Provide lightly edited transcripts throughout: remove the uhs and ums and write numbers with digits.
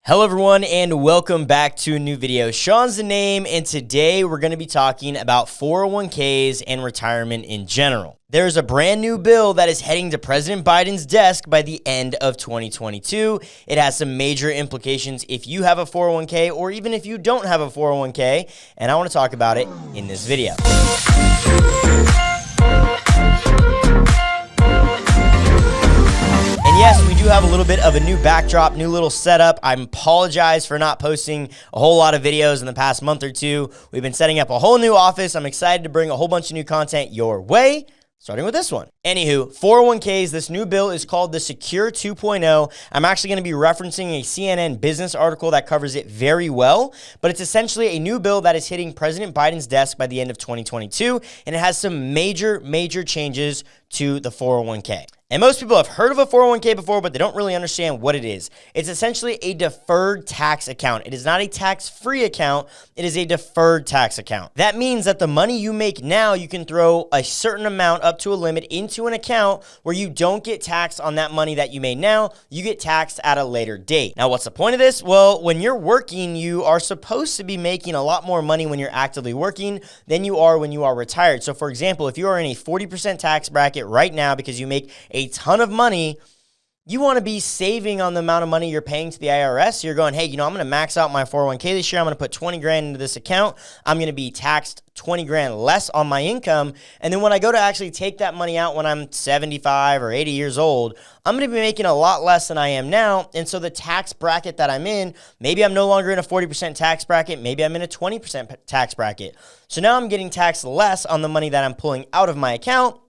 Hello everyone and welcome back to a new video. Shawn's the name, and today we're going to be talking about 401ks and retirement in general. There's a brand new bill that is heading to President Biden's desk by the end of 2022. It has some major implications if you have a 401k or even if you don't have a 401k, and I want to talk about it in this video. Yes, we do have a little bit of a new backdrop, new little setup. I apologize for not posting a whole lot of videos in the past month or two. We've been setting up a whole new office. I'm excited to bring a whole bunch of new content your way, starting with this one. Anywho, 401ks, this new bill is called the Secure 2.0. I'm actually going to be referencing a CNN business article that covers it very well, but it's essentially a new bill that is hitting President Biden's desk by the end of 2022, and it has some major changes to the 401k. And most people have heard of a 401k before, but they don't really understand what it is. It's essentially a deferred tax account. It is not a tax-free account. It is a deferred tax account. That means that the money you make now, you can throw a certain amount up to a limit into an account where you don't get taxed on that money that you made now. You get taxed at a later date. Now, what's the point of this? Well, when you're working, you are supposed to be making a lot more money when you're actively working than you are when you are retired. So, for example, if you are in a 40% tax bracket right now because you make a ton of money, you want to be saving on the amount of money you're paying to the IRS. So you're going, hey, I'm going to max out my 401k this year. I'm going to put 20 grand into this account. I'm going to be taxed 20 grand less on my income. And then when I go to actually take that money out when I'm 75 or 80 years old, I'm going to be making a lot less than I am now. And so the tax bracket that I'm in, maybe I'm no longer in a 40% tax bracket. Maybe I'm in a 20% tax bracket. So now I'm getting taxed less on the money that I'm pulling out of my account,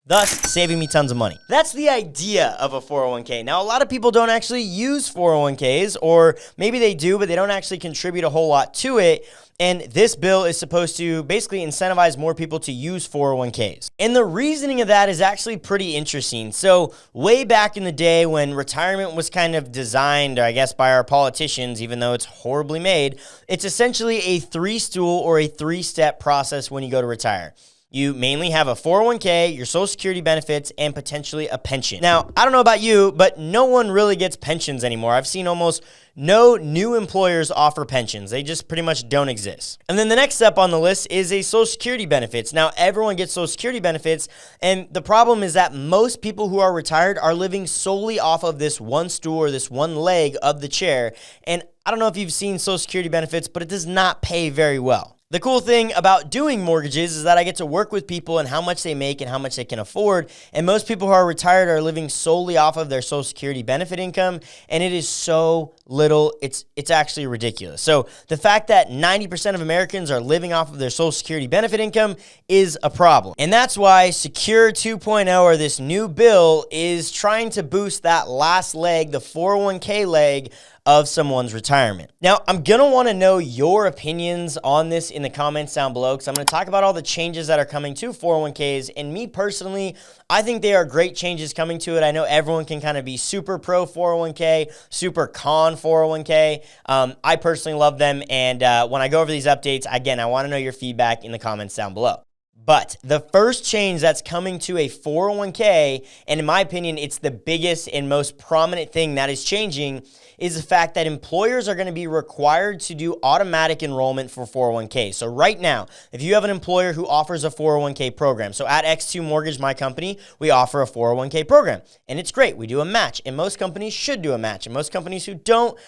thus saving me tons of money. That's the idea of a 401k. Now, a lot of people don't actually use 401ks, or maybe they do, but they don't actually contribute a whole lot to it. And this bill is supposed to basically incentivize more people to use 401ks. And the reasoning of that is actually pretty interesting. So way back in the day when retirement was kind of designed, I guess, by our politicians, even though it's horribly made, it's essentially a three-stool or a three-step process when you go to retire. You mainly have a 401k, your Social Security benefits, and potentially a pension. Now, I don't know about you, but no one really gets pensions anymore. I've seen almost no new employers offer pensions. They just pretty much don't exist. And then the next step on the list is a Social Security benefits. Now, everyone gets Social Security benefits, and the problem is that most people who are retired are living solely off of this one stool or this one leg of the chair. And I don't know if you've seen Social Security benefits, but it does not pay very well. The cool thing about doing mortgages is that I get to work with people and how much they make and how much they can afford. And most people who are retired are living solely off of their Social Security benefit income. And it is so little, it's actually ridiculous. So the fact that 90% of Americans are living off of their Social Security benefit income is a problem. And that's why Secure 2.0, or this new bill, is trying to boost that last leg, the 401k leg, of someone's retirement. Now, I'm gonna wanna know your opinions on this in the comments down below, because I'm gonna talk about all the changes that are coming to 401ks. And me personally, I think they are great changes coming to it. I know everyone can kind of be super pro 401k, super con 401k. I personally love them. And when I go over these updates, again, I wanna know your feedback in the comments down below. But the first change that's coming to a 401k, and in my opinion, it's the biggest and most prominent thing that is changing, is the fact that employers are going to be required to do automatic enrollment for 401k. So right now, if you have an employer who offers a 401k program, so at X2 Mortgage, my company, we offer a 401k program, and it's great. We do a match, and most companies should do a match, and most companies who don't,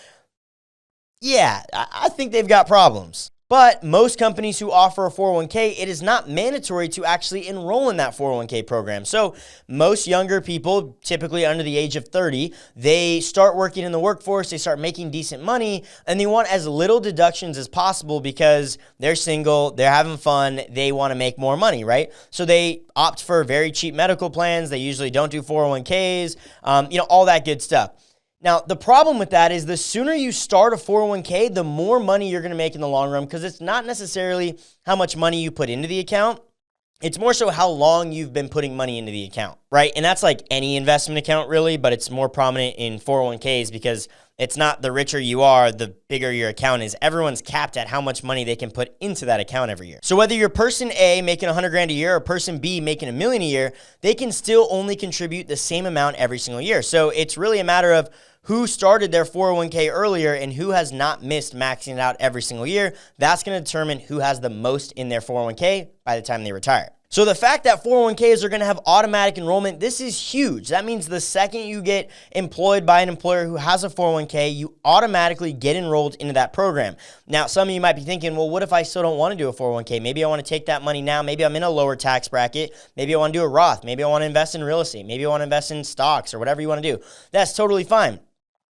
yeah, I think they've got problems. But most companies who offer a 401k, it is not mandatory to actually enroll in that 401k program. So most younger people, typically under the age of 30, they start working in the workforce, they start making decent money, and they want as little deductions as possible because they're single, they're having fun, they want to make more money, right? So they opt for very cheap medical plans, they usually don't do 401ks, all that good stuff. Now, the problem with that is the sooner you start a 401k, the more money you're going to make in the long run, because it's not necessarily how much money you put into the account. It's more so how long you've been putting money into the account, right? And that's like any investment account really, but it's more prominent in 401ks because it's not the richer you are, the bigger your account is. Everyone's capped at how much money they can put into that account every year. So whether you're person A making 100 grand a year or person B making $1 million a year, they can still only contribute the same amount every single year. So it's really a matter of who started their 401k earlier and who has not missed maxing it out every single year. That's going to determine who has the most in their 401k by the time they retire. So the fact that 401ks are going to have automatic enrollment, this is huge. That means the second you get employed by an employer who has a 401k, you automatically get enrolled into that program. Now, some of you might be thinking, well, what if I still don't want to do a 401k? Maybe I want to take that money now. Maybe I'm in a lower tax bracket. Maybe I want to do a Roth. Maybe I want to invest in real estate. Maybe I want to invest in stocks or whatever you want to do. That's totally fine.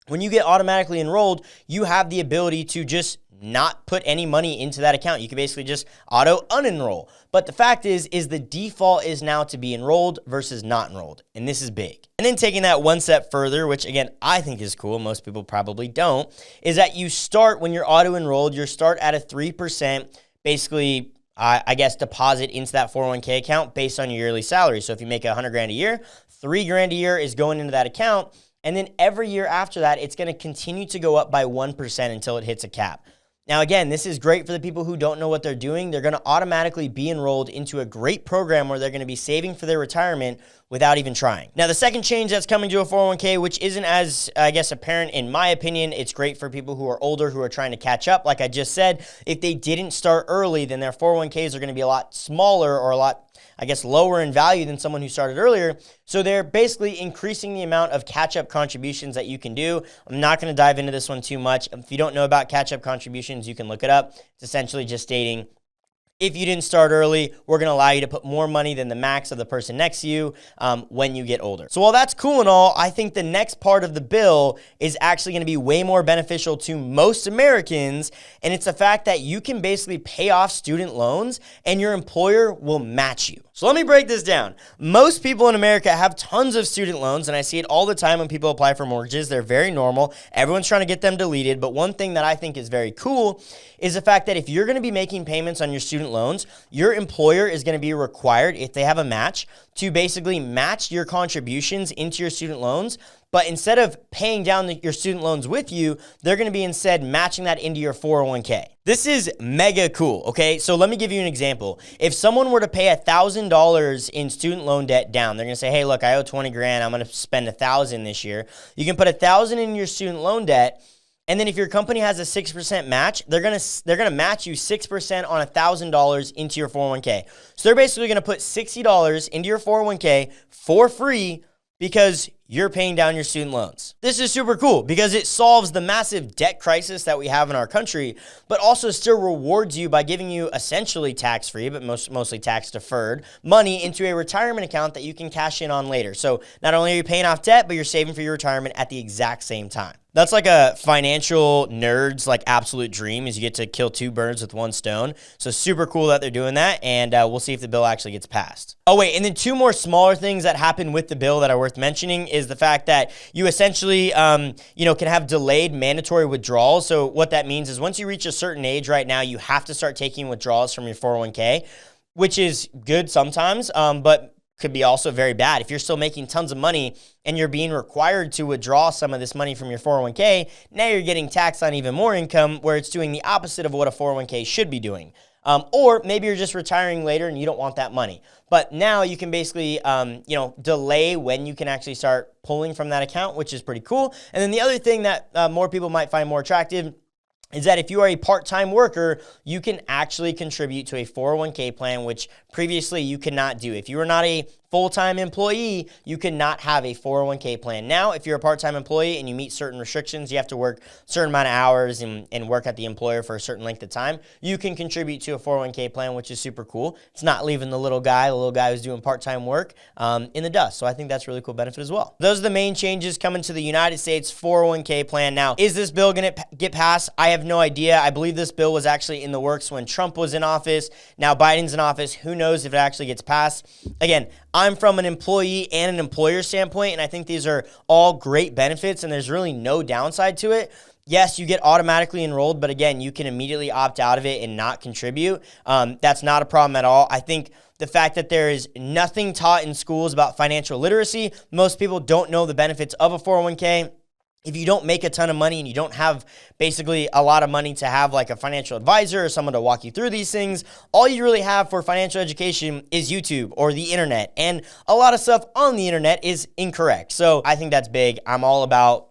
When you get automatically enrolled, you have the ability to just not put any money into that account. You can basically just auto unenroll. But the fact is the default is now to be enrolled versus not enrolled. And this is big. And then taking that one step further, which again, I think is cool, most people probably don't, is that you start, when you're auto enrolled, you start at a 3%, basically, I guess, deposit into that 401k account based on your yearly salary. So if you make $100,000 a year, $3,000 a year is going into that account. And then every year after that, it's going to continue to go up by 1% until it hits a cap. Now, again, this is great for the people who don't know what they're doing. They're going to automatically be enrolled into a great program where they're going to be saving for their retirement without even trying. Now, the second change that's coming to a 401k, which isn't as, I guess, apparent in my opinion, it's great for people who are older, who are trying to catch up. Like I just said, if they didn't start early, then their 401ks are going to be a lot smaller or a lot, I guess, lower in value than someone who started earlier. So they're basically increasing the amount of catch-up contributions that you can do. I'm not going to dive into this one too much. If you don't know about catch-up contributions, you can look it up. It's essentially just stating, if you didn't start early, we're going to allow you to put more money than the max of the person next to you when you get older. So while that's cool and all, I think the next part of the bill is actually going to be way more beneficial to most Americans, and it's the fact that you can basically pay off student loans and your employer will match you. So let me break this down. Most people in America have tons of student loans, and I see it all the time when people apply for mortgages. They're very normal. Everyone's trying to get them deleted, but one thing that I think is very cool is the fact that if you're going to be making payments on your student loans, your employer is going to be required, if they have a match, to basically match your contributions into your student loans. But instead of paying down your student loans with you, they're going to be instead matching that into your 401k. This is mega cool, okay? So let me give you an example. If someone were to pay $1,000 in student loan debt down, they're going to say, hey, look, I owe 20 grand. I'm going to spend $1,000 this year. You can put $1,000 in your student loan debt. And then if your company has a 6% match, they're gonna match you 6% on $1,000 into your 401k. So they're basically gonna put $60 into your 401k for free because you're paying down your student loans. This is super cool because it solves the massive debt crisis that we have in our country, but also still rewards you by giving you essentially tax-free, but mostly tax-deferred money into a retirement account that you can cash in on later. So not only are you paying off debt, but you're saving for your retirement at the exact same time. That's like a financial nerd's like absolute dream, is you get to kill two birds with one stone. So super cool that they're doing that, and we'll see if the bill actually gets passed. Oh wait, and then two more smaller things that happen with the bill that are worth mentioning is the fact that you essentially, can have delayed mandatory withdrawals. So what that means is once you reach a certain age right now, you have to start taking withdrawals from your 401k, which is good sometimes, but could be also very bad. If you're still making tons of money and you're being required to withdraw some of this money from your 401k, now you're getting taxed on even more income, where it's doing the opposite of what a 401k should be doing. Or maybe you're just retiring later and you don't want that money. But now you can basically, delay when you can actually start pulling from that account, which is pretty cool. And then the other thing that more people might find more attractive is that if you are a part-time worker, you can actually contribute to a 401k plan, which previously you could not do. If you were not a full-time employee, you cannot have a 401k plan. Now, if you're a part-time employee and you meet certain restrictions, you have to work a certain amount of hours and work at the employer for a certain length of time, you can contribute to a 401k plan, which is super cool. It's not leaving the little guy who's doing part-time work in the dust. So I think that's a really cool benefit as well. Those are the main changes coming to the United States 401k plan. Now, is this bill going to get passed? I have no idea. I believe this bill was actually in the works when Trump was in office. Now Biden's in office. Who knows if it actually gets passed? Again, I'm from an employee and an employer standpoint, and I think these are all great benefits, and there's really no downside to it. Yes, you get automatically enrolled, but again, you can immediately opt out of it and not contribute. That's not a problem at all. I think the fact that there is nothing taught in schools about financial literacy, most people don't know the benefits of a 401k. If you don't make a ton of money and you don't have basically a lot of money to have like a financial advisor or someone to walk you through these things, all you really have for financial education is YouTube or the internet. And a lot of stuff on the internet is incorrect. So I think that's big. I'm all about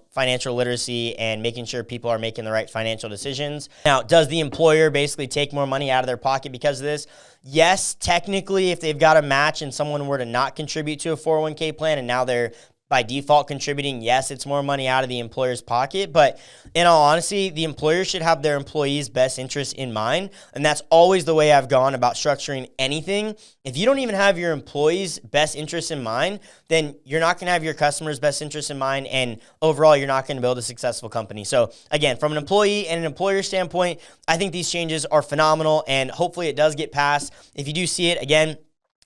financial literacy and making sure people are making the right financial decisions. Now, does the employer basically take more money out of their pocket because of this? Yes, technically, if they've got a match and someone were to not contribute to a 401k plan and now they're by default contributing, yes, it's more money out of the employer's pocket. But in all honesty, the employer should have their employees' best interests in mind. And that's always the way I've gone about structuring anything. If you don't even have your employees' best interests in mind, then you're not going to have your customers' best interests in mind. And overall, you're not going to build a successful company. So again, from an employee and an employer standpoint, I think these changes are phenomenal. And hopefully it does get passed. If you do see it, again,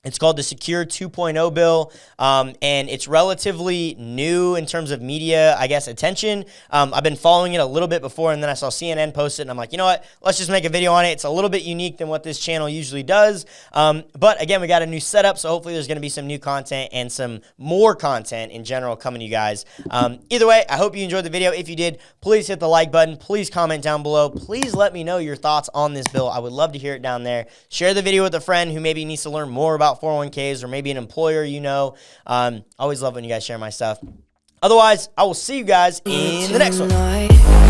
it's called the Secure 2.0 bill, and it's relatively new in terms of media, I guess, attention. I've been following it a little bit before, and then I saw CNN post it, and I'm like, you know what? Let's just make a video on it. It's a little bit unique than what this channel usually does. But again, we got a new setup, so hopefully there's going to be some new content and some more content in general coming to you guys. Either way, I hope you enjoyed the video. If you did, please hit the like button. Please comment down below. Please let me know your thoughts on this bill. I would love to hear it down there. Share the video with a friend who maybe needs to learn more about 401ks or maybe an employer, always love when you guys share my stuff. Otherwise, I will see you guys in the next one.